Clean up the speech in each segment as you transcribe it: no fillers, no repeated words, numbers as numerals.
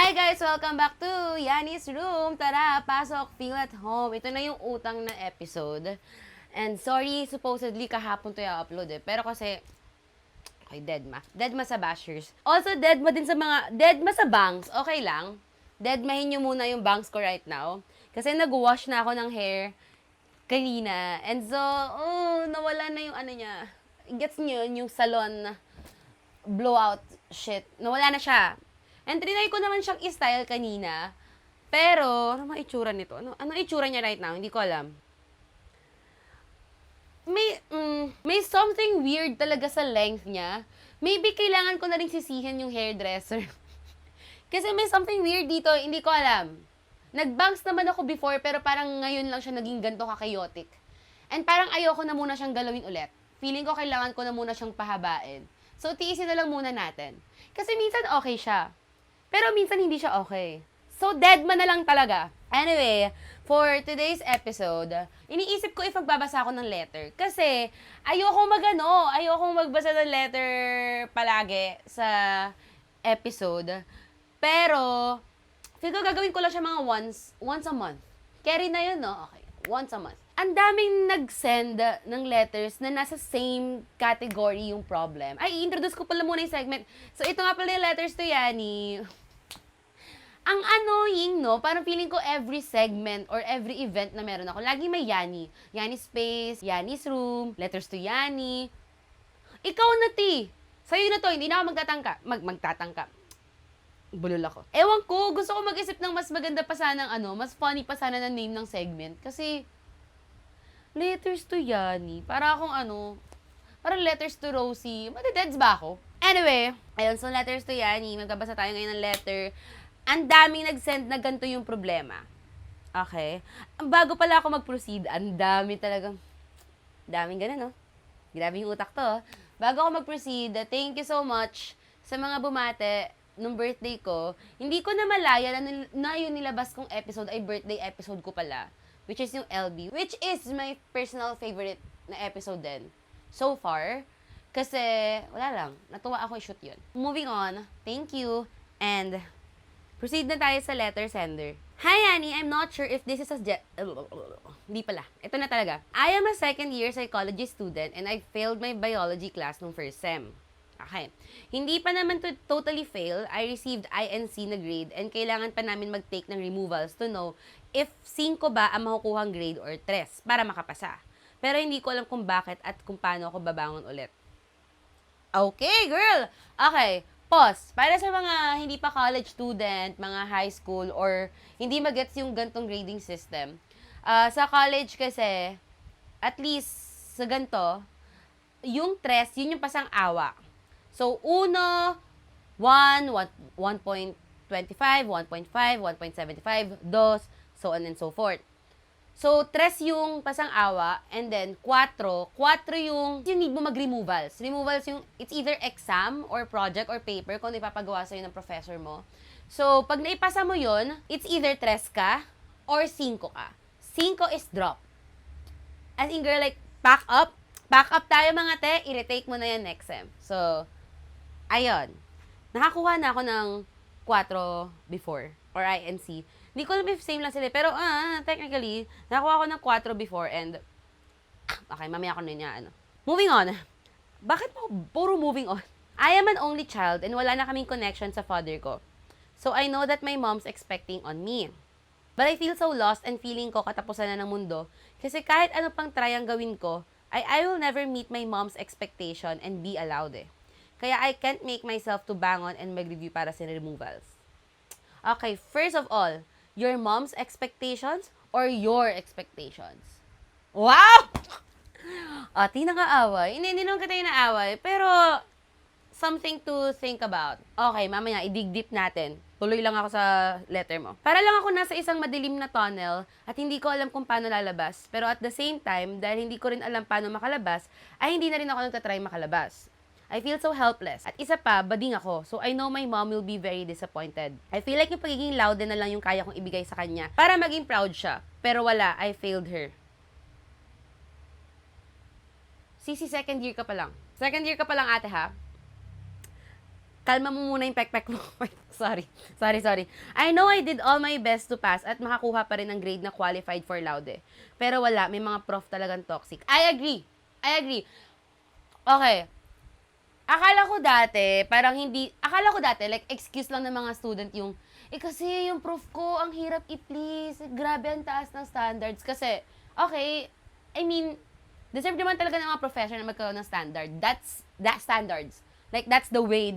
Hi guys! Welcome back to Yanni's Room. Tara, pasok, feel at home. Ito na yung utang na episode. And sorry, supposedly kahapon to i-upload Pero kasi, okay, deadma. Deadma sa bashers. Also, deadma din sa mga, deadma sa bangs. Okay lang. Deadmahin nyo muna yung bangs ko right now. Kasi nag-wash na ako ng hair kanina. And so, nawala na yung ano niya. Gets nyo, yung salon blowout shit. Nawala na siya. And trinay ko naman siyang i-style kanina. Pero, ano mga itsura nito? Ano itsura niya right now? Hindi ko alam. May something weird talaga sa length niya. Maybe kailangan ko na rin sisihin yung hairdresser. Kasi may something weird dito, hindi ko alam. Nag-bangs naman ako before, pero parang ngayon lang siya naging ganito ka-chaotic. And parang ayoko na muna siyang galawin ulit. Feeling ko kailangan ko na muna siyang pahabain. So, tiisin na lang muna natin. Kasi minsan okay siya. Pero minsan hindi siya okay. So, deadma na lang talaga. Anyway, for today's episode, iniisip ko if magbabasa ako ng letter. Kasi, ayokong magbasa ng letter palagi sa episode. Pero, feel ko gagawin ko lang siya mga once a month. Carry na yun, no? Okay, once a month. Ang daming nag-send ng letters na nasa same category yung problem. Ay, i-introduce ko pala muna yung segment. So, ito nga pala yung letters to Yanni. Ang annoying, no? Parang feeling ko every segment or every event na meron ako, lagi may Yanni. Yanni Space, Yanni's Room, Letters to Yanni. Ikaw na, Ti. Sa'yo na to, hindi na ako magtatangka. Bulol ako. Ewan ko, gusto ko mag-isip ng mas maganda pa sana mas funny pa sana na name ng segment. Kasi, Letters to Yanni. Para akong parang Letters to Rosie. Madededs ba ako? Anyway, ayun, so Letters to Yanni. Magbabasa tayo ngayon ng letter. Ang daming nag-send na ganito yung problema. Okay? Bago pala ako mag-proceed, ang daming ganun, no? Grabe yung utak to, oh. Bago ako mag-proceed, thank you so much sa mga bumate nung birthday ko. Hindi ko na malaya na yung nilabas kong episode ay birthday episode ko pala. Which is yung LB. Which is my personal favorite na episode din. So far. Kasi, wala lang. Natuwa ako i-shoot yun. Moving on. Thank you. And, proceed na tayo sa letter sender. Hi, Annie. I'm not sure if this is Hindi pala. Ito na talaga. I am a second-year psychology student and I failed my biology class nung first sem. Okay. Hindi pa naman to totally fail. I received INC na grade and kailangan pa namin mag-take ng removals to know if 5 ba ang makukuhang grade or 3 para makapasa. Pero hindi ko alam kung bakit at kung paano ako babangon ulit. Okay, girl! Okay, pause. Para sa mga hindi pa college student, mga high school, or hindi magets yung gantong grading system, sa college kasi, at least sa ganto, yung 3, yun yung pasang awa. So, 1, 1.25, 1.5, 1.75, 2, so on and so forth. So, 3 yung pasang awa, and then 4 yung need mo mag-removals. Removals yung, it's either exam, or project, or paper, kung ipapagawa sa'yo ng professor mo. So, pag naipasa mo yun, it's either 3 ka, or 5 ka. 5 is drop. As in, girl, like, pack up tayo mga te, i-retake mo na yan next sem. So, ayun. Nakakuha na ako ng 4 before, or INC. Hindi ko alam if same lang sila, pero technically, nakakuha ako ng 4 before and, okay, mamaya ko na niya, Moving on. Bakit puro moving on? I am an only child and wala na kaming connection sa father ko. So, I know that my mom's expecting on me. But I feel so lost and feeling ko katapusan na ng mundo kasi kahit ano pang try ang gawin ko, I will never meet my mom's expectation and be allowed Kaya I can't make myself to bangon and mag-review para sa removals. Okay, first of all, your mom's expectations or your expectations? Wow! Ati, nakaaway. Hindi naman kita yung naaway. Pero, something to think about. Okay, mamaya, i-dig deep natin. Tuloy lang ako sa letter mo. Para lang ako nasa isang madilim na tunnel at hindi ko alam kung paano lalabas. Pero at the same time, dahil hindi ko rin alam paano makalabas, ay hindi na rin ako nagtatry makalabas. I feel so helpless. At isa pa, bading ako. So I know my mom will be very disappointed. I feel like yung pagiging loud na lang yung kaya kong ibigay sa kanya para maging proud siya. Pero wala, I failed her. Sisi, second year ka pa lang. Second year ka pa lang, ate, ha? Kalma mo muna yung pek-pek mo. Sorry. I know I did all my best to pass at makakuha pa rin ng grade na qualified for Laude. Pero wala, may mga prof talagang toxic. I agree. Okay. Akala ko dati, like, excuse lang ng mga student yung, kasi yung prof ko, ang hirap i-please, grabe ang taas ng standards. Kasi, okay, I mean, deserve naman talaga ng mga professor na magkaroon ng standard. That's standards. Like, that's the way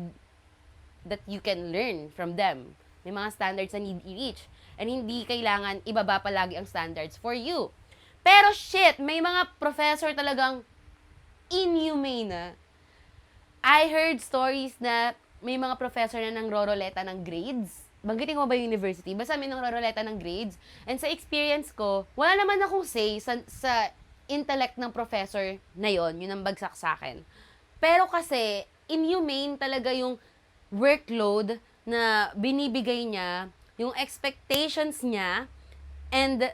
that you can learn from them. May mga standards na need i-reach. And hindi kailangan ibaba palagi ang standards for you. Pero shit, may mga professor talagang inhumane na. I heard stories na may mga professor na nangroroleta ng grades. Banggitin ko ba yung university? Basta may nangroroleta ng grades. And sa experience ko, wala naman akong say sa intellect ng professor na yon, yun ang bagsak sa akin. Pero kasi, inhumane talaga yung workload na binibigay niya, yung expectations niya, and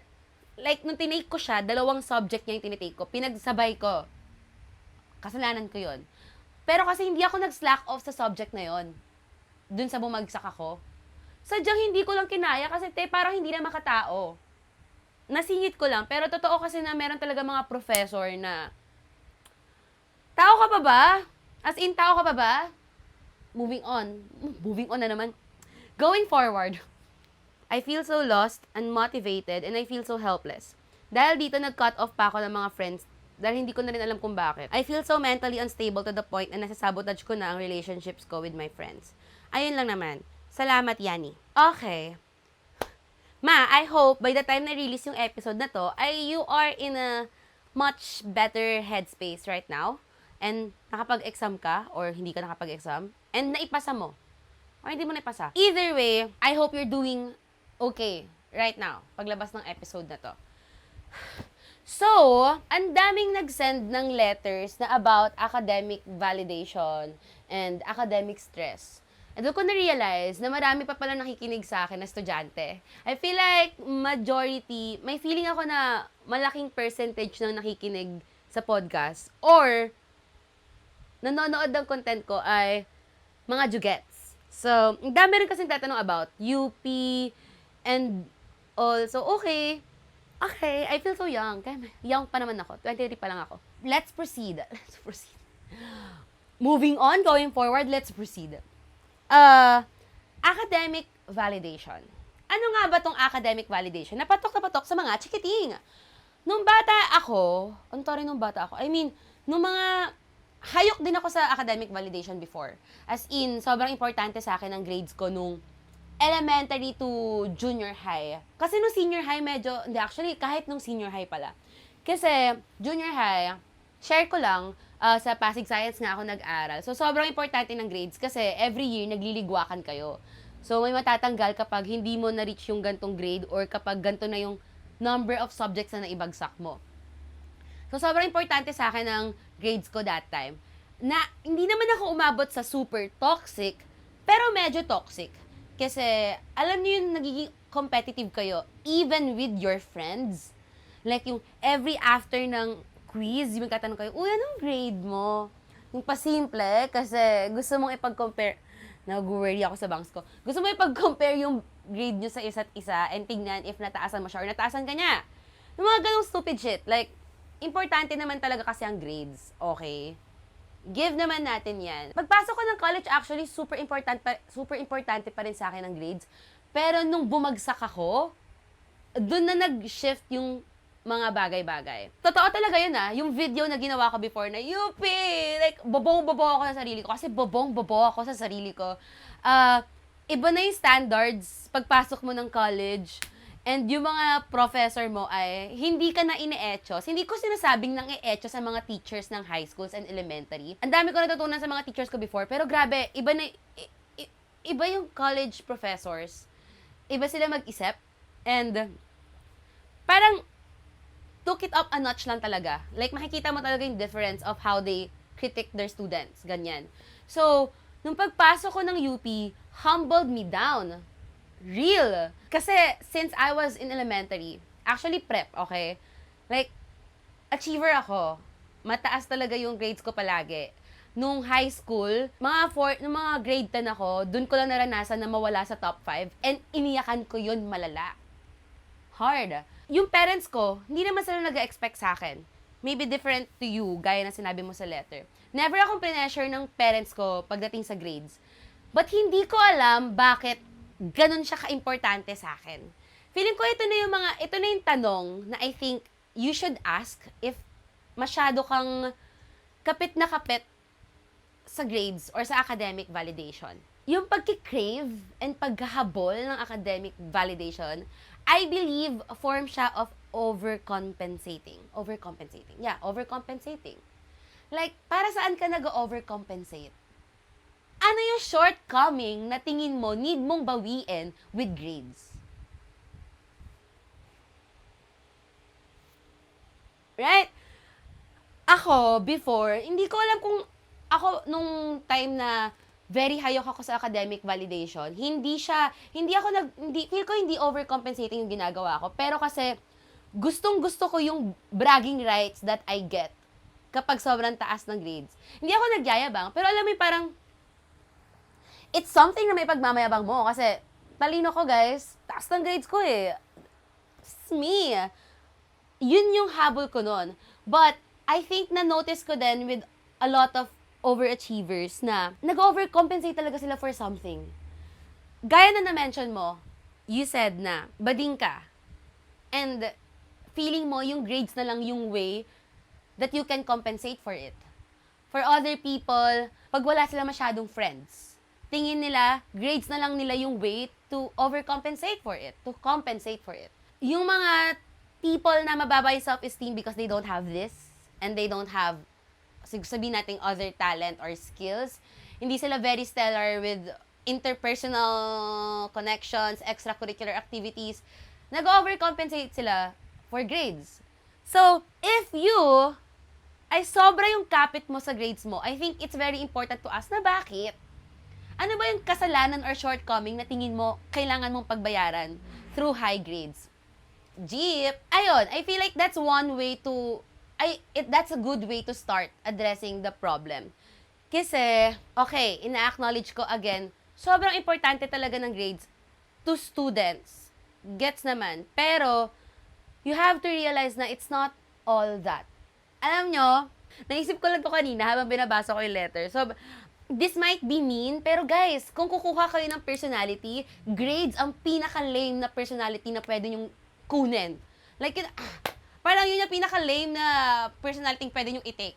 like, nung tinake ko siya, 2 subject niya yung tinitake ko, pinagsabay ko. Kasalanan ko yon. Pero kasi hindi ako nag-slack off sa subject na yon. Dun sa bumagsak ako. Sadyang hindi ko lang kinaya kasi parang hindi na makatao. Nasingit ko lang, pero totoo kasi na meron talaga mga professor na, tao ka pa ba? As in, tao ka pa ba? Moving on na naman. Going forward, I feel so lost, unmotivated, and I feel so helpless. Dahil dito, nag-cut off pa ako ng mga friends dahil hindi ko na rin alam kung bakit. I feel so mentally unstable to the point na nasasabotage ko na ang relationships ko with my friends. Ayun lang naman. Salamat, Yani. Okay. Ma, I hope by the time na-release yung episode na to, you are in a much better headspace right now. And nakapag-exam ka, or hindi ka nakapag-exam, and naipasa mo, or hindi mo naipasa. Either way, I hope you're doing okay right now, paglabas ng episode na to. So, ang daming nag-send ng letters na about academic validation and academic stress. And doon ko na-realize na marami pa pala nakikinig sa akin na estudyante. I feel like majority, may feeling ako na malaking percentage ng nakikinig sa podcast or nanonood ng content ko ay mga jugets. So, ang dami rin kasing tatanong about UP and also, okay, I feel so young. Young pa naman ako. 23 pa lang ako. Let's proceed. Moving on, going forward, let's proceed. Academic validation. Ano nga ba tong academic validation? Napatok sa mga chikiting. Nung bata ako, nung mga hayok din ako sa academic validation before. As in, sobrang importante sa akin ang grades ko nung elementary to junior high. Kasi nung senior high kahit nung senior high pala. Kasi junior high, share ko lang, sa Pasig Science nga ako nag-aral. So, sobrang importante ng grades kasi every year nagliligwakan kayo. So, may matatanggal kapag hindi mo na-reach yung gantong grade or kapag ganto na yung number of subjects na naibagsak mo. So, sobrang importante sa akin ang grades ko that time. Na, hindi naman ako umabot sa super toxic, pero medyo toxic. Kasi, alam niyo yung nagiging competitive kayo, even with your friends. Like, yung every after ng quiz, yung tatanong kayo, uy, anong grade mo? Yung pasimple, kasi gusto mong ipag-compare, nag-worry ako sa banks ko, gusto mo ipag-compare yung grade nyo sa isa't isa and tingnan if nataasan mo siya or nataasan ka niya. Yung mga ganong stupid shit. Like, importante naman talaga kasi ang grades, okay? Give naman natin yan. Pagpasok ko ng college, actually, super importante pa rin sa akin ang grades. Pero nung bumagsak ako, dun na nag-shift yung mga bagay-bagay. Totoo talaga yun yung video na ginawa ko before na, like, bobong-bobo ako sa sarili ko. Kasi bobong-bobo ako sa sarili ko. Iba na yung standards pagpasok mo ng college. And yung mga professor mo ay, hindi ka na ine-etchos. Hindi ko sinasabing nang i-etchos sa mga teachers ng high schools and elementary. Ang dami ko natutunan sa mga teachers ko before. Pero grabe, iba yung college professors. Iba sila mag-isip. And, parang, took it up a notch lang talaga. Like, makikita mo talaga yung difference of how they critique their students. Ganyan. So, nung pagpasok ko ng UP, humbled me down. Real. Kasi, since I was in elementary, actually prep, okay? Like, achiever ako. Mataas talaga yung grades ko palagi. nung high school, nung mga grade 10 ako, dun ko lang naranasan na mawala sa top 5 and iniyakan ko yun malala. Hard. Yung parents ko, hindi naman sila nag-expect sa akin. Maybe different to you, gaya na sinabi mo sa letter. Never akong pressure ng parents ko pagdating sa grades. But hindi ko alam bakit ganun siya ka-importante sa akin. Feeling ko ito na yung tanong na I think you should ask if masyado kang kapit na kapit sa grades or sa academic validation. Yung pagkikrave and paghahabol ng academic validation, I believe a form siya of overcompensating. Yeah, overcompensating. Like, para saan ka nag-overcompensate? Ano yung shortcoming na tingin mo need mong bawiin with grades? Right? Ako, before, hindi ko alam kung ako, nung time na very hayok ako sa academic validation, feel ko hindi overcompensating yung ginagawa ko. Pero kasi, gustong-gusto ko yung bragging rights that I get kapag sobrang taas ng grades. Hindi ako nagyayabang, pero alam mo yung parang, it's something na may pagmamayabang mo. Kasi, talino ko guys, taas ng grades ko eh. It's me. Yun yung habol ko nun. But, I think na-notice ko din with a lot of overachievers na nag-overcompensate talaga sila for something. Gaya na na-mention mo, you said na bading ka. And feeling mo yung grades na lang yung way that you can compensate for it. For other people, pag wala sila masyadong friends, tingin nila, grades na lang nila yung way to overcompensate for it, to compensate for it. Yung mga people na mababa yung self-esteem because they don't have this, and they don't have, sabihin natin, other talent or skills. Hindi sila very stellar with interpersonal connections, extracurricular activities. Nag-overcompensate sila for grades. So, if you ay sobra yung kapit mo sa grades mo, I think it's very important to ask na bakit? Ano ba yung kasalanan or shortcoming na tingin mo kailangan mong pagbayaran through high grades? Jeep! Ayun, I feel like that's one way to that's a good way to start addressing the problem. Kasi, okay, ina-acknowledge ko again, sobrang importante talaga ng grades to students. Gets naman. Pero, you have to realize na it's not all that. Alam nyo, naisip ko lang to kanina habang binabasa ko yung letter. So, this might be mean, pero guys, kung kukuha kayo ng personality, grades ang pinaka-lame na personality na pwede nyong kunin. Like, parang yun yung pinaka-lame na personality pwede nyong i-take.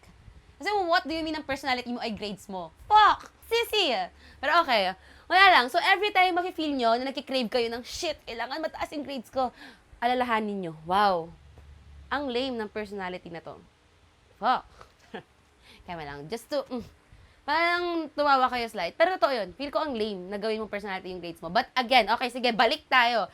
Kasi what do you mean ng personality mo ay grades mo? Fuck! Sissy! Pero okay, wala lang. So every time mafe-feel nyo na nakikrave kayo ng shit, kailangan mataas yung grades ko, alalahanin nyo, wow, ang lame ng personality na to. Fuck! Kaya lang, just to, parang tumawa kayo slide. Pero totoo yun, feel ko ang lame na gawin mong personality yung grades mo. But again, okay, sige, balik tayo.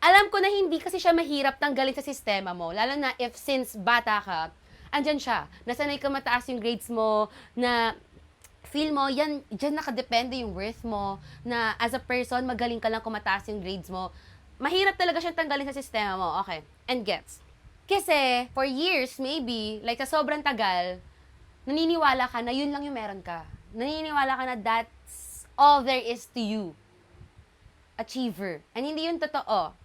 Alam ko na hindi kasi siya mahirap tanggalin sa sistema mo. Lalo na if since bata ka, andyan siya. Nasanay ka mataas yung grades mo, na feel mo, dyan nakadepende yung worth mo, na as a person, magaling ka lang kung mataas yung grades mo. Mahirap talaga siyang tanggalin sa sistema mo. Okay. And gets. Kasi, for years, maybe, like sa sobrang tagal, naniniwala ka na yun lang yung meron ka. Naniniwala ka na that's all there is to you. Achiever. And hindi yun totoo.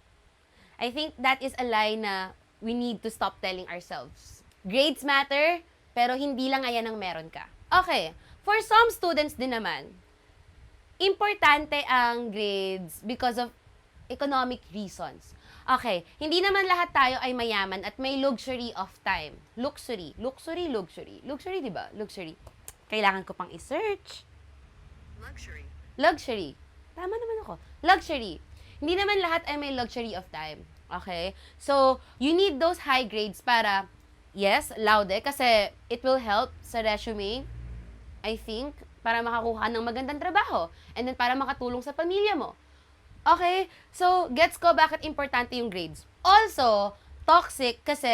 I think that is a lie na we need to stop telling ourselves. Grades matter, pero hindi lang ayan ang meron ka. Okay, for some students din naman, importante ang grades because of economic reasons. Okay, hindi naman lahat tayo ay mayaman at may luxury of time. Luxury, di ba? Luxury. Kailangan ko pang i-search. Luxury. Tama naman ako. Luxury. Hindi naman lahat ay may luxury of time. Okay? So, you need those high grades para, yes, laude, kasi it will help sa resume, I think, para makakuha ng magandang trabaho. And then, para makatulong sa pamilya mo. Okay? So, gets ko bakit importante yung grades. Also, toxic kasi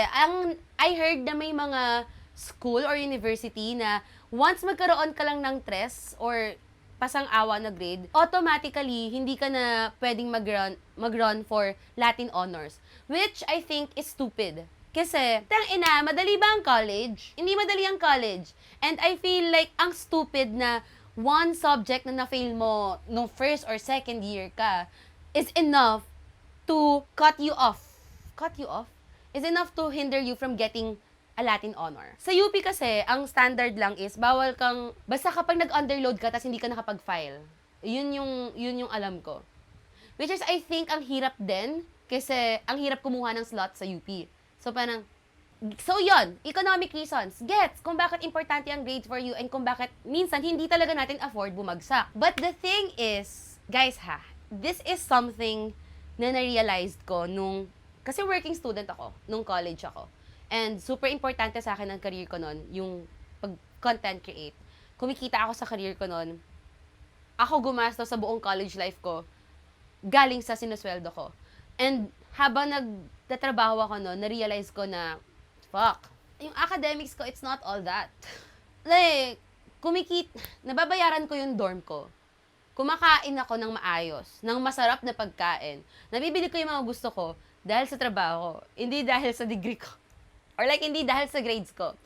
I heard na may mga school or university na once magkaroon ka lang ng tres or pasang-awa na grade, automatically, hindi ka na pwedeng mag-run for Latin honors. Which I think is stupid. Kasi, tang ina, madali ba ang college? Hindi madali ang college. And I feel like ang stupid na one subject na na-fail mo nung first or second year ka is enough to cut you off. Cut you off? Is enough to hinder you from getting a Latin honor. Sa UP kasi, ang standard lang is bawal kang, basta kapag nag-underload ka tapos hindi ka nakapag-file. Yun yung alam ko. Which is, I think, ang hirap din kasi ang hirap kumuha ng slot sa UP. So yun, economic reasons. Gets kung bakit importante ang grades for you and kung bakit minsan hindi talaga natin afford bumagsak. But the thing is, guys this is something na na-realized ko kasi working student ako, nung college ako. And super importante sa akin ang career ko nun, yung pag-content create. Kumikita ako sa career ko nun. Ako gumastos sa buong college life ko, galing sa sinusweldo ko. And habang nagtatrabaho ako nun, na-realize ko na, yung academics ko, it's not all that. Like, nababayaran ko yung dorm ko. Kumakain ako ng maayos, ng masarap na pagkain. Nabibili ko yung mga gusto ko dahil sa trabaho ko, hindi dahil sa degree ko. Or like, hindi dahil sa grades ko.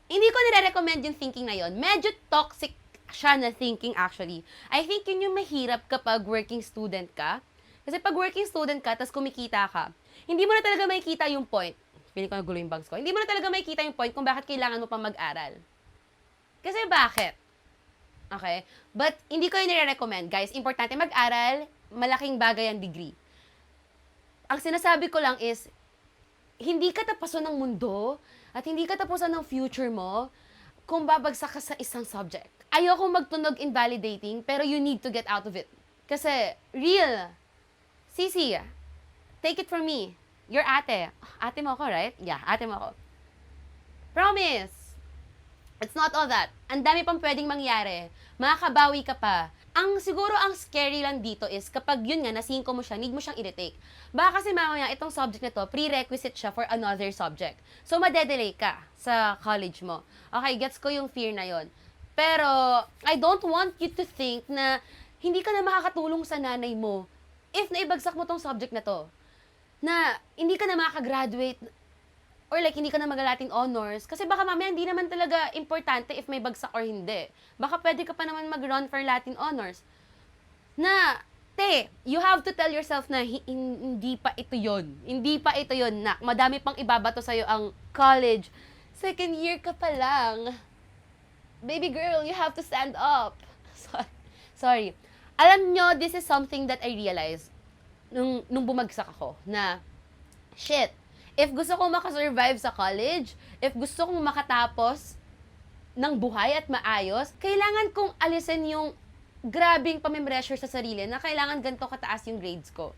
Hindi ko nire-recommend yung thinking na yon. Medyo toxic siya na thinking actually. I think yun yung mahirap kapag working student ka. Kasi pag working student ka, tas kumikita ka, hindi mo na talaga makikita yung point. Feeling ko nagulo yung bags ko. Hindi mo na talaga makikita yung point kung bakit kailangan mo pang mag-aral. Kasi bakit? Okay? But hindi ko yun nire-recommend. Guys, importante mag-aral, malaking bagay ang degree. Ang sinasabi ko lang is, hindi ka tapusan ng mundo at hindi ka tapusan ng future mo kung babagsak ka sa isang subject. Ayoko magtunog invalidating, pero you need to get out of it. Kasi, real. Sisi, take it from me. Your ate. Ate mo ako, right? Yeah, ate mo ako. Promise. It's not all that. Ang dami pang pwedeng mangyari. Makakabawi ka pa. Siguro ang scary lang dito is kapag yun nga, na-synco mo siya, need mo siyang i-retake. Baka kasi mamaya itong subject na to, prerequisite siya for another subject. So, madedelay ka sa college mo. Okay, gets ko yung fear na yon. Pero, I don't want you to think na hindi ka na makakatulong sa nanay mo if naibagsak mo tong subject na to. Na hindi ka na makakagraduate or like hindi ka na mag-Latin honors kasi baka mamaya hindi naman talaga importante if may bagsak or hindi. Baka pwede ka pa naman mag-run for Latin honors. Na, you have to tell yourself na hindi pa ito yon. Hindi pa ito yon, nak. Madami pang ibabato sa'yo ang college. Second year ka pa lang. Baby girl, you have to stand up. Sorry. Alam nyo, this is something that I realized nung bumagsak ako na, shit, if gusto kong makasurvive sa college, if gusto kong makatapos ng buhay at maayos, kailangan kong alisin yung grabing pamimpressure sa sarili na kailangan ganito kataas yung grades ko.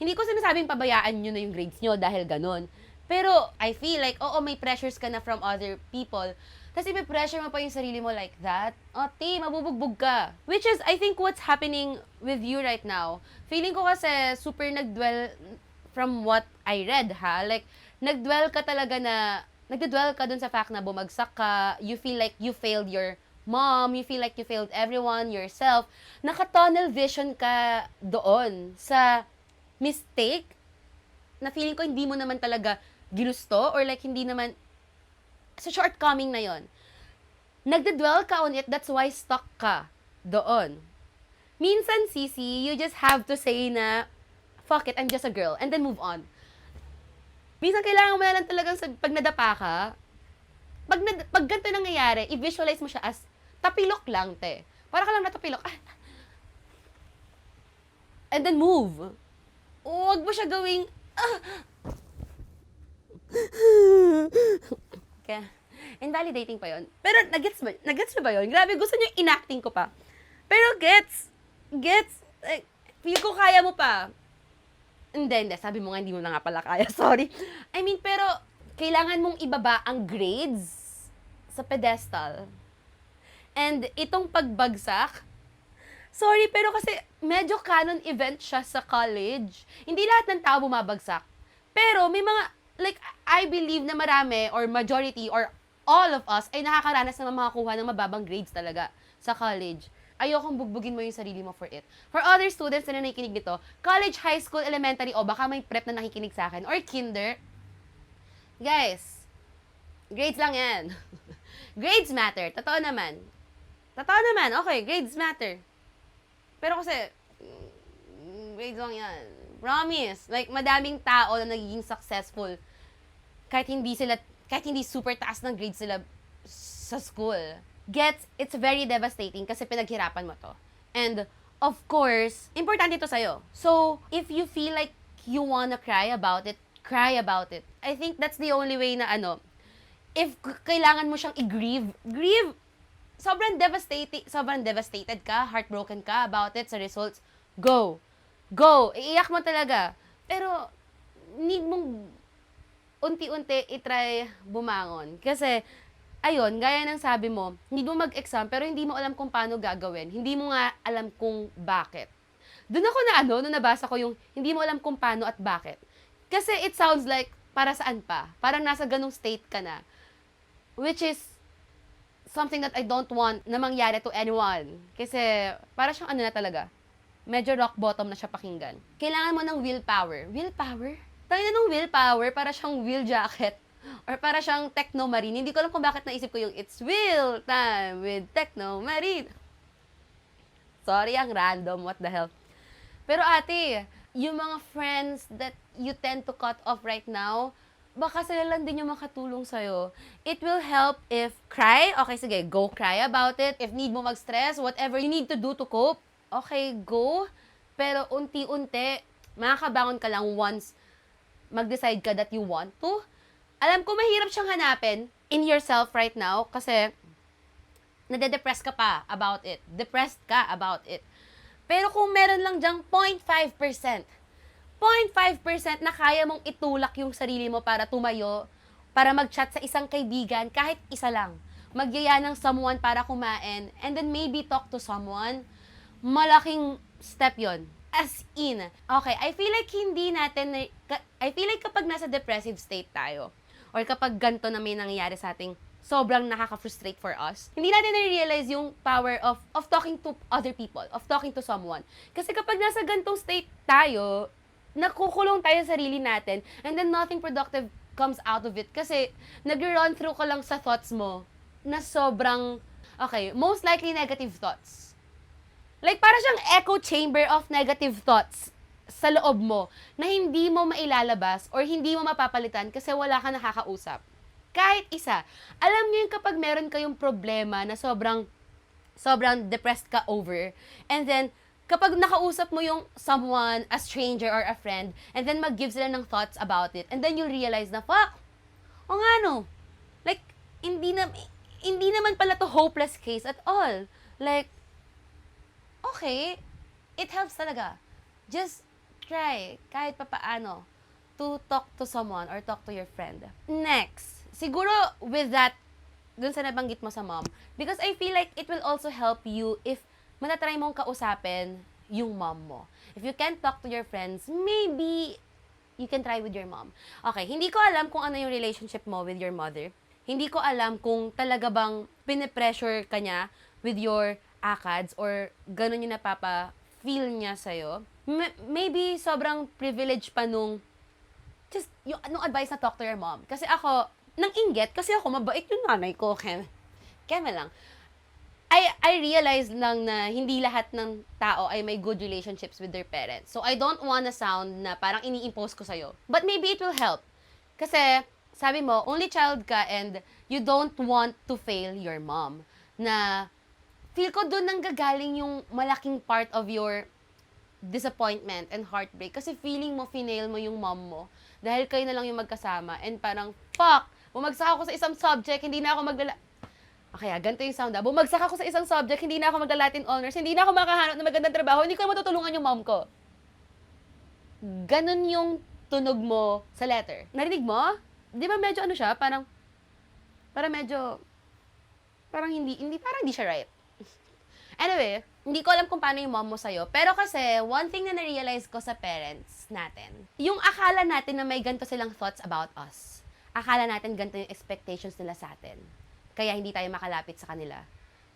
Hindi ko sinasabing pabayaan nyo na yung grades nyo dahil ganon. Pero I feel like, oo, may pressures ka na from other people. Tapos ipipressure mo pa yung sarili mo like that, mabubugbog ka. Which is, I think, what's happening with you right now. Feeling ko kasi super nagdwell from what I read, Like, nagdwell ka dun sa fact na bumagsak ka, you feel like you failed your mom, you feel like you failed everyone, yourself. Naka-tunnel vision ka doon sa mistake na feeling ko hindi mo naman talaga ginusto or like hindi naman sa shortcoming na yon. Nagdedwell ka on it, that's why stuck ka doon. Minsan, Sisi, you just have to say na, fuck it, I'm just a girl, and then move on. Minsan kailangan mo na lang talagang pag nadapa ka, pag ganito nangyayari, i-visualize mo siya as tapilok lang, te. Para ka lang natapilok. And then move. Huwag mo siya gawing, Okay. Invalidating pa yon. Pero, nagets mo ba yun? Grabe, gusto niyo enacting ko pa. Pero, gets, feel ko kaya mo pa. Hindi, sabi mo nga, hindi mo na nga pala kaya, sorry. I mean, pero, kailangan mong ibaba ang grades sa pedestal. And, itong pagbagsak, sorry, pero kasi, medyo canon event siya sa college. Hindi lahat ng tao bumabagsak. Pero, may mga, like, I believe na marami, or majority, or all of us, ay nakakaranas na makakuha ng mababang grades talaga sa college. Ayokong bugbugin mo yung sarili mo for it. For other students na nakikinig nito, college, high school, elementary, o baka may prep na nakikinig sa akin, or kinder, Guys, grades lang yan. Grades matter. Totoo naman. Totoo naman. Okay, grades matter. Pero kasi, grades lang yan. Promise. Like, madaming tao na nagiging successful kahit hindi super taas ng grades sila sa school. It's very devastating kasi pinaghirapan mo to. And, of course, importante to sa'yo. So, if you feel like you wanna cry about it, cry about it. I think that's the only way na if kailangan mo siyang grieve, sobrang devastated ka, heartbroken ka about it sa results, go, iiyak mo talaga. Pero, need mong unti-unti itry bumangon. Kasi, ayun, gaya ng sabi mo, hindi mo mag-exam, pero hindi mo alam kung paano gagawin. Hindi mo nga alam kung bakit. Doon ako nung nabasa ko yung, hindi mo alam kung paano at bakit. Kasi it sounds like, para saan pa? Parang nasa ganung state ka na. Which is, something that I don't want na mangyari to anyone. Kasi, para siyang na talaga. Medyo rock bottom na siya pakinggan. Kailangan mo ng willpower. Willpower? Tayo na ng willpower, para siyang wheel jacket. Or para siyang Techno Marine. Hindi ko alam kung bakit naisip ko yung It's Will Time with Techno Marine. Sorry, ang random. What the hell? Pero ate, yung mga friends that you tend to cut off right now, baka sila lang din yung makatulong sa'yo. It will help if cry. Okay, sige, go cry about it. If need mo mag-stress, whatever you need to do to cope, okay, go. Pero unti-unti, makakabangon ka lang once mag-decide ka that you want to. Alam ko mahirap siyang hanapin in yourself right now kasi nade-depress ka pa about it. Depressed ka about it. Pero kung meron lang dyang 0.5% na kaya mong itulak yung sarili mo para tumayo, para mag-chat sa isang kaibigan, kahit isa lang. Magyaya ng someone para kumain, and then maybe talk to someone, malaking step yon. As in, okay, I feel like kapag nasa depressive state tayo, or kapag ganito na may nangyayari sa ating sobrang nakaka-frustrate for us, hindi natin na-realize yung power of talking to other people, of talking to someone. Kasi kapag nasa ganitong state tayo, nakukulong tayo sa sarili natin, and then nothing productive comes out of it. Kasi nag-run through ka lang sa thoughts mo na sobrang, okay, most likely negative thoughts. Like, para siyang echo chamber of negative thoughts sa loob mo na hindi mo mailalabas or hindi mo mapapalitan kasi wala ka nakakausap. Kahit isa. Alam niyo yung kapag meron kayong problema na sobrang depressed ka over, and then, kapag nakausap mo yung someone, a stranger or a friend, and then mag-give sila ng thoughts about it, and then you realize na, fuck, o nga no, like, hindi naman pala to hopeless case at all. Like, okay, it helps talaga. Just try, kahit papaano, to talk to someone or talk to your friend. Next, siguro with that, dun sa nabanggit mo sa mom, because I feel like it will also help you if matatry mong kausapin yung mom mo. If you can't talk to your friends, maybe you can try with your mom. Okay, hindi ko alam kung ano yung relationship mo with your mother. Hindi ko alam kung talaga bang pinipressure ka niya with your ACADS or ganun yung napapa-feel niya sa'yo. Maybe sobrang privilege pa nung advice na talk to your mom. Kasi ako, nang inggit, kasi ako mabait yung nanay ko. Keme lang. I realized lang na hindi lahat ng tao ay may good relationships with their parents. So, I don't wanna sound na parang ini-impose ko sa'yo. But maybe it will help. Kasi, sabi mo, only child ka and you don't want to fail your mom. Na, feel ko doon nang gagaling yung malaking part of your disappointment and heartbreak. Kasi feeling mo, finail mo yung mom mo. Dahil kayo na lang yung magkasama. And parang, fuck! Bumagsak ako sa isang subject, hindi na ako Okay, ganito yung sound. Bumagsak ako sa isang subject, hindi na ako magla-Latin honors, hindi na ako makahanap ng magandang trabaho, hindi ko na matutulungan yung mom ko. Ganon yung tunog mo sa letter. Narinig mo? Di ba medyo siya? Parang hindi siya right. Anyway, hindi ko alam kung paano yung mom mo sa'yo. Pero kasi, one thing na na-realize ko sa parents natin, yung akala natin na may ganito silang thoughts about us. Akala natin ganito yung expectations nila sa atin. Kaya hindi tayo makalapit sa kanila.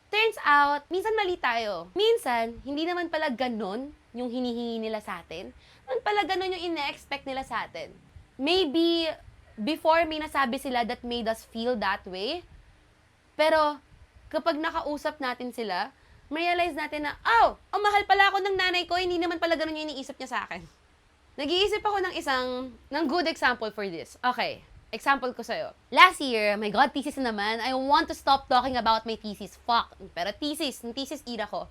Turns out, minsan mali tayo. Minsan, hindi naman pala ganun yung hinihingi nila sa atin. Naman pala ganun yung ina-expect nila sa atin. Maybe, before may nasabi sila that made us feel that way. Pero, kapag nakausap natin sila, realize natin na, ang mahal pala ako ng nanay ko, hindi naman pala ganun yung iniisip niya sa akin. Nag-iisip ako ng good example for this. Okay, example ko sa'yo. Last year, my God, thesis na naman. I want to stop talking about my thesis. Fuck. Pero yung thesis era ko,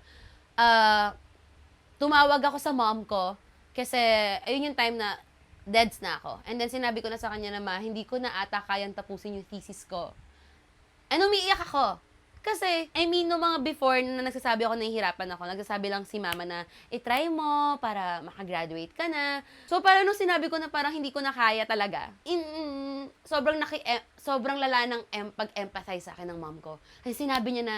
tumawag ako sa mom ko, kasi ayun yung time na deads na ako. And then sinabi ko na sa kanya na, hindi ko na ata kayang tapusin yung thesis ko. And umiiyak ako. Kasi, no mga before na nagsasabi ako nahihirapan ako, nagsasabi lang si mama na, try mo para makagraduate ka na. So, parang nung sinabi ko na parang hindi ko na kaya talaga, sobrang lala ng pag-empathize sa akin ng mom ko. Kasi sinabi niya na,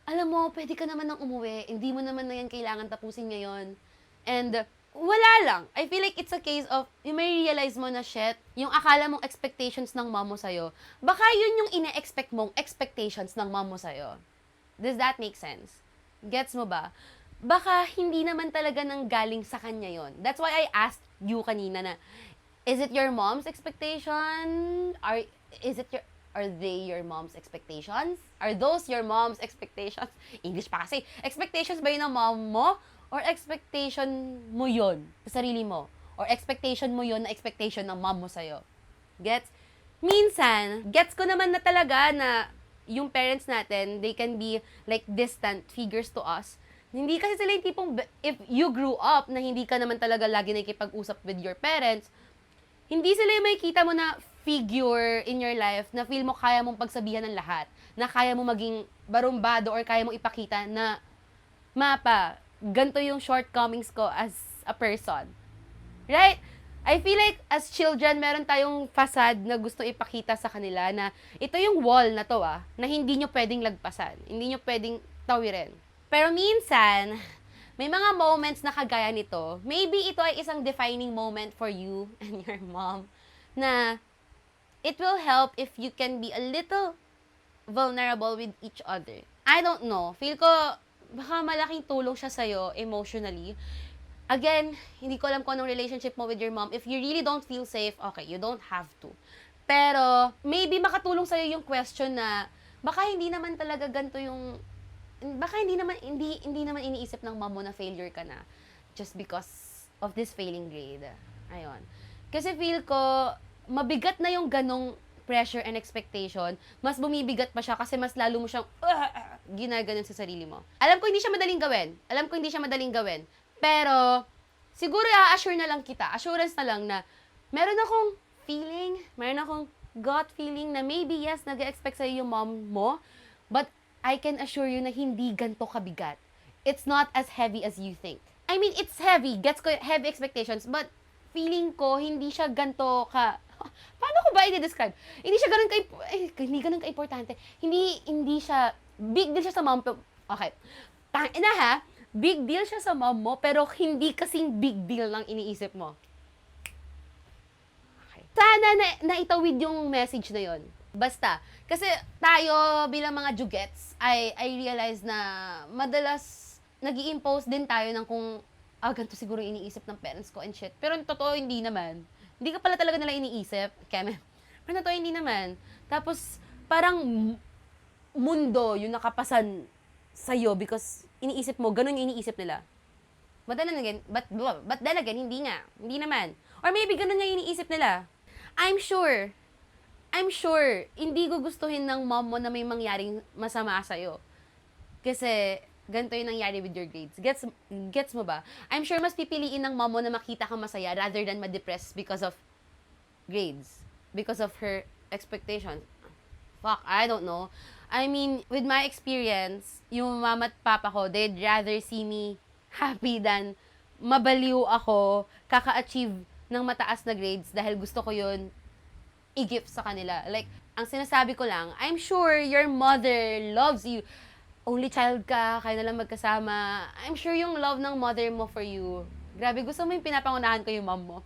alam mo, pwede ka naman nang umuwi, hindi mo naman na yan kailangan tapusin ngayon. And, wala lang. I feel like it's a case of, you may realize mo na, shit, yung akala mong expectations ng mom mo sa'yo, baka yun yung ine-expect mong expectations ng mom mo sa'yo. Does that make sense? Gets mo ba? Baka hindi naman talaga nang galing sa kanya yon. That's why I asked you kanina na, is it your mom's expectation? Are they your mom's expectations? Are those your mom's expectations? English pa kasi. Expectations ba yun ng mom mo? Or expectation mo yun sa sarili mo? Or expectation mo yun na expectation ng mom mo sa'yo? Gets? Minsan, gets ko naman na talaga na yung parents natin, they can be like distant figures to us. Hindi kasi sila yung tipong, if you grew up na hindi ka naman talaga lagi nakikipag-usap with your parents, hindi sila yung makikita mo na figure in your life na feel mo kaya mong pagsabihan ng lahat, na kaya mo maging barumbado or kaya mong ipakita na, ganito yung shortcomings ko as a person. Right? I feel like as children, meron tayong facade na gusto ipakita sa kanila na ito yung wall na to na hindi nyo pwedeng lagpasan. Hindi nyo pwedeng tawirin. Pero minsan, may mga moments na kagaya nito, maybe ito ay isang defining moment for you and your mom na it will help if you can be a little vulnerable with each other. I don't know. Feel ko, baka malaking tulong siya sa'yo emotionally. Again, hindi ko alam kung anong relationship mo with your mom. If you really don't feel safe, okay, you don't have to. Pero, maybe makatulong sa'yo yung question na, baka hindi naman talaga ganito yung, baka hindi naman iniisip ng mom mo na failure ka na just because of this failing grade. Ayun. Kasi feel ko, mabigat na yung ganong pressure and expectation, mas bumibigat pa siya kasi mas lalo mo siyang ginaganon sa sarili mo. Alam ko hindi siya madaling gawin. Pero, siguro i-assure na lang kita, assurance na lang na meron akong gut feeling na maybe yes, nag-expect sa'yo yung mom mo, but I can assure you na hindi ganito kabigat. It's not as heavy as you think. I mean, it's heavy, gets ko heavy expectations, but feeling ko hindi siya ganito ka. Paano ko ba i-describe? Hindi ganun ka-importante. Hindi siya, big deal siya sa mom. Okay. Big deal siya sa mom mo, pero hindi kasing big deal lang iniisip mo. Okay. Sana naitawid yung message na yon. Basta, kasi tayo bilang mga jugets, I realize na madalas nag-i-impose din tayo ng kung, ganito siguro iniisip ng parents ko and shit. Pero totoo, hindi naman. Hindi ka pala talaga nila iniisip, Keme. Pero totoo, hindi naman. Tapos, parang mundo yung nakapasan sa'yo because iniisip mo, ganun yung iniisip nila. But then again, hindi nga. Hindi naman. Or maybe ganun nga yung iniisip nila. I'm sure, hindi gugustuhin ng mom mo na may mangyaring masama sa'yo. Kasi, ganito yung nangyari with your grades. Gets mo ba? I'm sure mas pipiliin ng mom mo na makita ka masaya rather than ma-depress because of grades. Because of her expectations. Fuck, I don't know. I mean, with my experience, yung mama at papa ko, they'd rather see me happy than mabaliw ako kaka-achieve ng mataas na grades dahil gusto ko yun i-gift sa kanila. Like, ang sinasabi ko lang, I'm sure your mother loves you. Only child ka, kayo na lang magkasama. I'm sure yung love ng mother mo for you, grabe, gusto mo yung pinapangunahan ko yung mom mo.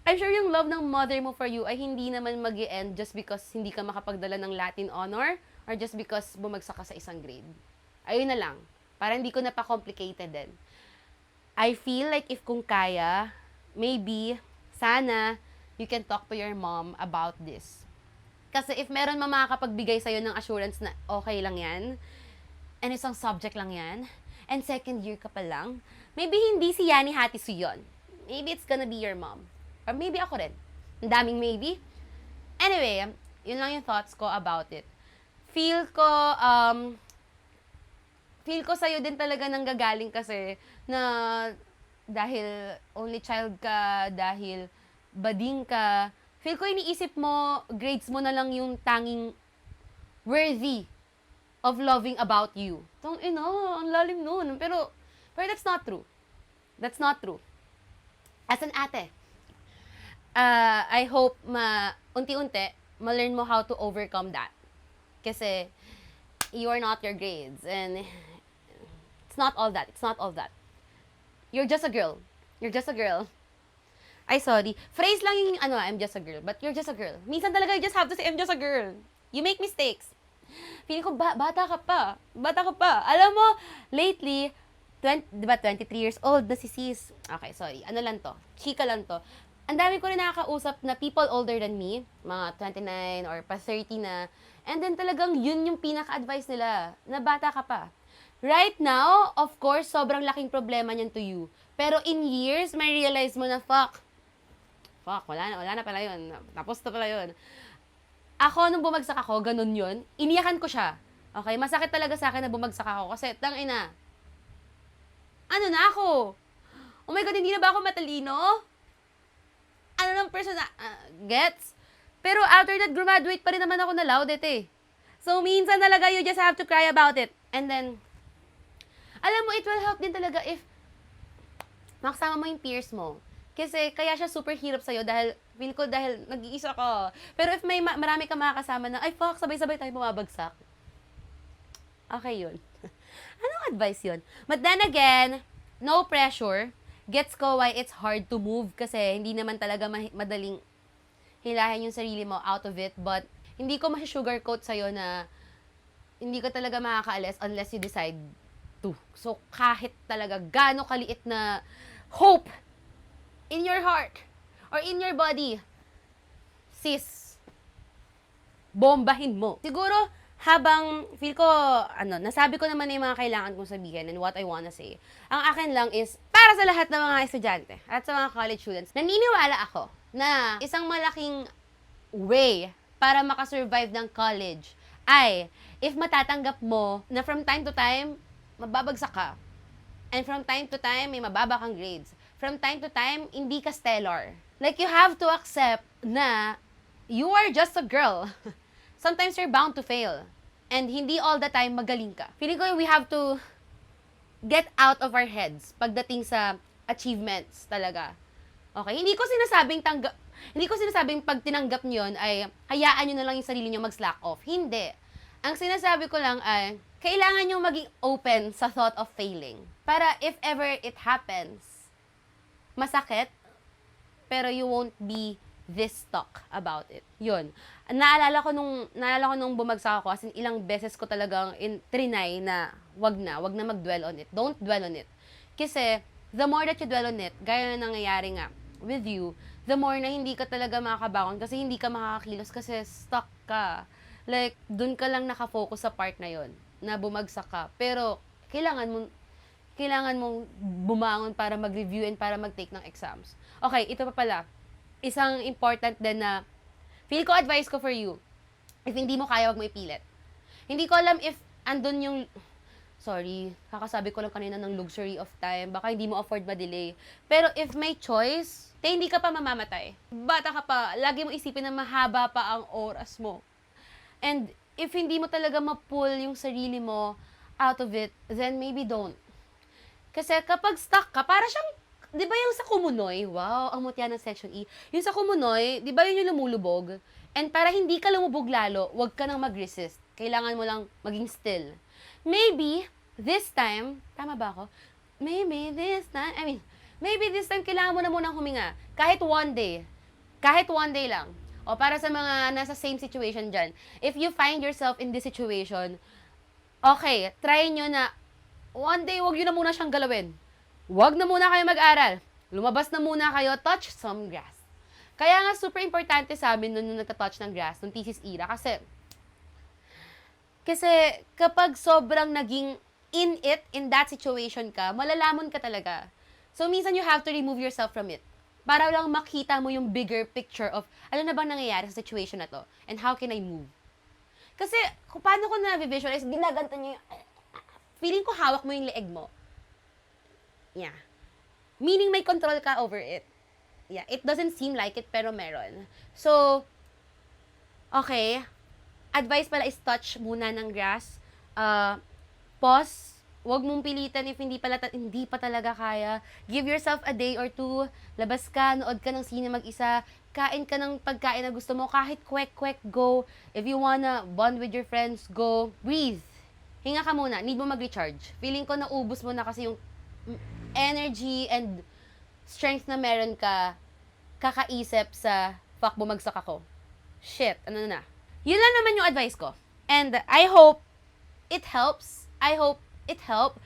I'm sure yung love ng mother mo for you ay hindi naman mag-e-end just because hindi ka makapagdala ng Latin honor or just because bumagsak ka sa isang grade. Ayun na lang. Para hindi ko na pa-complicated din. I feel like if kung kaya, maybe, sana, you can talk to your mom about this. Kasi if meron makakapagbigay sa'yo ng assurance na okay lang yan, and isang subject lang yan, and second year ka pa lang, maybe hindi si Yani Hatisu yun. Maybe it's gonna be your mom. Or maybe ako rin. Ang daming maybe. Anyway, yun lang yung thoughts ko about it. Feel ko sa'yo din talaga nanggagaling kasi na dahil only child ka, dahil bading ka, feel ko iniisip mo, grades mo na lang yung tanging worthy of loving about you. Ang lalim nun. Pero that's not true. That's not true. As an ate, I hope unti-unti, ma-learn mo how to overcome that. Kasi, you are not your grades. And, it's not all that. It's not all that. You're just a girl. You're just a girl. Ay, sorry. Phrase lang yung, I'm just a girl. But you're just a girl. Minsan talaga, you just have to say, I'm just a girl. You make mistakes. Feeling ko, bata ka pa. Bata ka pa. Alam mo, lately, 23 years old na si sis. Okay, sorry. Ano lang to? Chika lang to. Ang dami ko rin nakakausap na people older than me, mga 29 or pa 30 na, and then talagang yun yung pinaka-advice nila, na bata ka pa. Right now, of course, sobrang laking problema niyan to you. Pero in years, may realize mo na, fuck, wala na pala yun. Tapos na pala yun. Ako, nung bumagsak ako, ganun yun, iniyakan ko siya. Okay? Masakit talaga sa akin na bumagsak ako kasi, tangina, ano na ako? Oh my God, hindi na ba ako matalino? Ano ng person na, gets? Pero after that, graduate pa rin naman ako na Laudet eh. So, minsan talaga, you just have to cry about it. And then, alam mo, it will help din talaga if makasama mo yung peers mo. Kasi, kaya siya super hirap sa'yo dahil, feel ko dahil nag-iisa ka. Pero if may marami ka makakasama na, ay fuck, sabay-sabay tayo bumabagsak. Okay yun. Anong advice yun? But then again, no pressure. Gets ko why it's hard to move kasi hindi naman talaga madaling hilahin yung sarili mo out of it. But hindi ko sugarcoat sa'yo na hindi ka talaga makakaalis unless you decide to. So kahit talaga gaano kaliit na hope in your heart or in your body, sis, bombahin mo. Siguro, habang feel ko, nasabi ko naman na yung mga kailangan kong sabihin and what I wanna say. Ang akin lang is, para sa lahat ng mga estudyante at sa mga college students, naniniwala ako na isang malaking way para makasurvive ng college ay if matatanggap mo na from time to time, mababagsak ka. And from time to time, may mababa kang grades. From time to time, hindi ka stellar. Like, you have to accept na you are just a girl. Sometimes you're bound to fail. And hindi all the time magaling ka. Feeling ko we have to get out of our heads pagdating sa achievements talaga. Okay? Hindi ko sinasabing pag tinanggap niyo yun ay hayaan niyo na lang yung sarili niyo mag-slack off. Hindi. Ang sinasabi ko lang ay kailangan niyo maging open sa thought of failing. Para if ever it happens, masakit, pero you won't be this talk about it. Yun. Naalala ko nung bumagsak ako, as in ilang beses ko talagang trinay na wag na mag-dwell on it. Don't dwell on it. Kasi, the more that you dwell on it, gaya na nangyayari nga with you, the more na hindi ka talaga makakabangon kasi hindi ka makakakilos kasi stuck ka. Like, dun ka lang nakafocus sa part na yon na bumagsak ka. Pero, kailangan mong bumangon para mag-review and para mag-take ng exams. Okay, ito pa pala. Isang important din na feel ko advice ko for you. If hindi mo kaya, wag mo ipilit. Hindi ko alam if andun yung kakasabi ko lang kanina ng luxury of time. Baka hindi mo afford ma-delay. Pero if may choice, hindi ka pa mamamatay. Bata ka pa, lagi mo isipin na mahaba pa ang oras mo. And if hindi mo talaga ma-pull yung sarili mo out of it, then maybe don't. Kasi kapag stuck ka, para siyang, di ba yung sa Kumunoy? Wow, ang mutya ng Section E. Yung sa Kumunoy, di ba yun yung lumulubog? And para hindi ka lumubog lalo, wag ka nang mag-resist. Kailangan mo lang maging still. Maybe, this time, tama ba ako? Maybe this time, kailangan mo na munang huminga. Kahit one day lang. O para sa mga nasa same situation dyan, if you find yourself in this situation, okay, try nyo na, one day, wag yun na muna siyang galawin. Wag na muna kayo mag-aral. Lumabas na muna kayo, touch some grass. Kaya nga super importante sa amin nung nagta-touch ng grass, nung thesis era, kasi kapag sobrang naging in it, in that situation ka, malalamon ka talaga. So, minsan you have to remove yourself from it. Para lang makita mo yung bigger picture of ano na bang nangyayari sa situation na to and how can I move. Kasi, kung paano ko na-visualize, ginaganto niya yung, feeling ko hawak mo yung leeg mo. Yeah. Meaning may control ka over it. Yeah, it doesn't seem like it, pero meron. So, okay. Advice pala is touch muna ng grass. Pause. Huwag mong pilitan if hindi pa talaga kaya. Give yourself a day or two. Labas ka, nood ka ng sine mag-isa. Kain ka ng pagkain na gusto mo. Kahit kwek-kwek, go. If you wanna bond with your friends, go. Breathe. Hinga ka muna. Need mo mag-recharge. Feeling ko naubos mo na kasi yung energy and strength na meron ka kakaisip sa fuck, bumagsak ako. Shit, ano na. Yun lang naman yung advice ko. And I hope it helps. I hope it helped.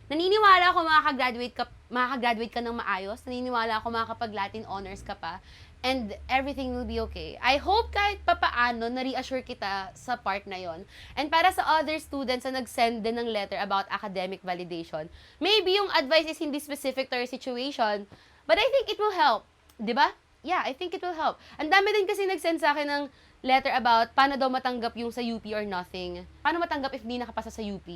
Naniniwala ako makakagraduate ka ng maayos. Naniniwala ako makakapag-Latin honors ka pa. And everything will be okay. I hope kahit papaano na-reassure kita sa part na yon. And para sa other students na nag-send din ng letter about academic validation, maybe yung advice is hindi specific to your situation, but I think it will help. Diba? Yeah, I think it will help. Ang dami din kasi nag-send sa akin ng letter about paano daw matanggap yung sa UP or nothing. Paano matanggap if hindi nakapasa sa UP?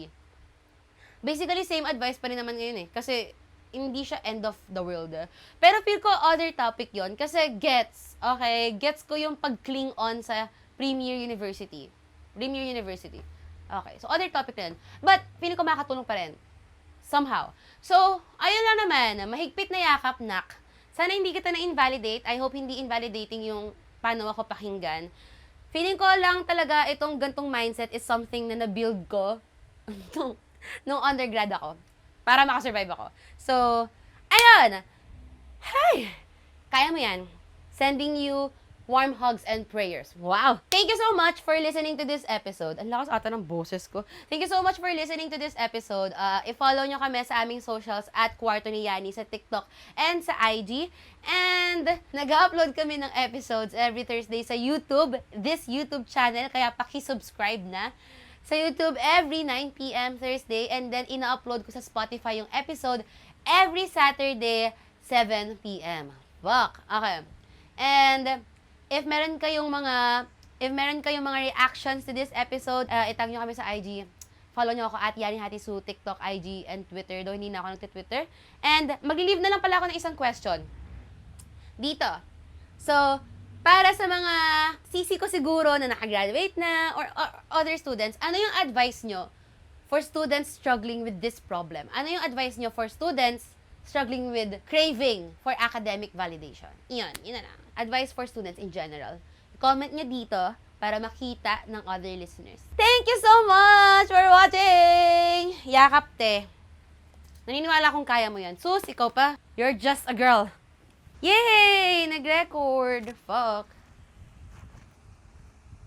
Basically, same advice pa rin naman ngayon eh. Kasi, hindi siya end of the world. Pero feel ko other topic yon kasi gets ko yung pag-cling on sa Premier University. Okay, so other topic din. But, feeling ko makakatulong pa rin. Somehow. So, ayun lang naman. Mahigpit na yakap, nak. Sana hindi kita na-invalidate. I hope hindi invalidating yung paano ako pakinggan. Feeling ko lang talaga itong gantong mindset is something na na-build ko nung undergrad ako. Para makasurvive ako. So, ayun. Hey! Kaya mo yan. Sending you warm hugs and prayers. Wow! Thank you so much for listening to this episode. Ang lakas ata ng boses ko. Thank you so much for listening to this episode. I-follow nyo kami sa aming socials at Kwarto ni Yani sa TikTok and sa IG. And nag-upload kami ng episodes every Thursday sa YouTube, this YouTube channel, kaya paki-subscribe na. Sa YouTube every 9 p.m. Thursday, and then ina-upload ko sa Spotify yung episode every Saturday, 7 p.m. Fuck! Okay. And if meron kayong mga reactions to this episode, itag nyo kami sa IG. Follow nyo ako at Yani Hatisu, TikTok, IG, and Twitter. Though hindi na ako nagtitwitter. And mag-leave na lang pala ako ng isang question. Dito. So, para sa mga sisi ko siguro na nakagraduate na or other students, ano yung advice nyo for students struggling with this problem? Ano yung advice nyo for students struggling with craving for academic validation? Yun na lang. Advice for students in general. Comment nyo dito para makita ng other listeners. Thank you so much for watching! Yakap, te. Naniniwala kong kaya mo yan. Sus, ikaw pa. You're just a girl. Yay! Nag-record. Fuck.